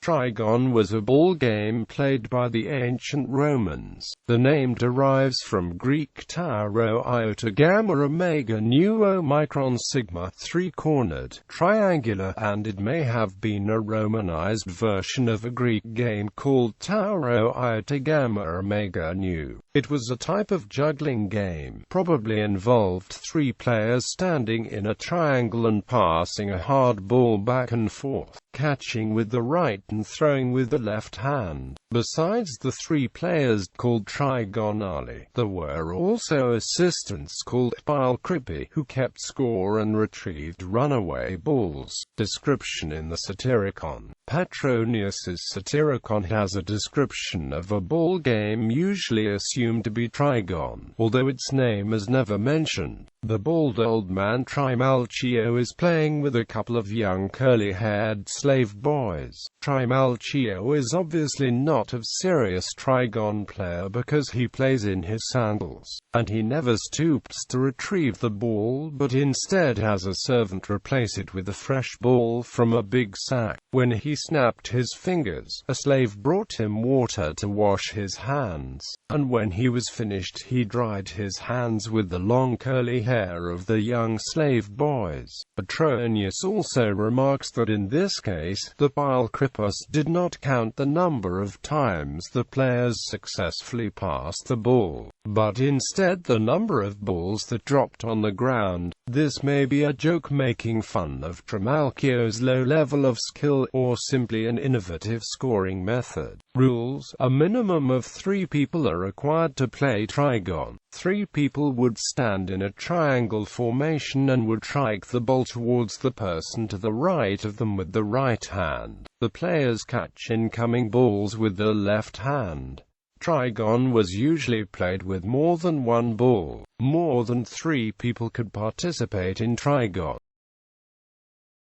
Trigon was a ball game played by the ancient Romans. The name derives from Greek tau rho iota gamma omega nu omicron sigma, three-cornered, triangular, and it may have been a romanized version of a Greek game called tau rho iota gamma omega nu. It was a type of juggling game, probably involved three players standing in a triangle and passing a hard ball back and forth, catching with the right and throwing with the left hand. Besides the three players, called trigonali, there were also assistants called pilecripi, who kept score and retrieved runaway balls. Description in the Satyricon. Petronius's Satyricon has a description of a ball game usually assumed to be trigon, although its name is never mentioned. The bald old man Trimalchio is playing with a couple of young curly-haired slave boys. Trimalchio is obviously not a serious trigon player because he plays in his sandals, and he never stoops to retrieve the ball but instead has a servant replace it with a fresh ball from a big sack. When he snapped his fingers, a slave brought him water to wash his hands, and when he was finished he dried his hands with the long curly hair of the young slave boys. Petronius also remarks that in this case, the pilecripus did not count the number of times the players successfully passed the ball, but instead the number of balls that dropped on the ground. This may be a joke making fun of Trimalchio's low level of skill, or simply an innovative scoring method. Rules: a minimum of 3 people are required to play trigon. 3 people would stand in a triangle formation and would strike the ball towards the person to the right of them with the right hand. The players catch incoming balls with the left hand. Trigon was usually played with more than one ball. More than 3 people could participate in trigon.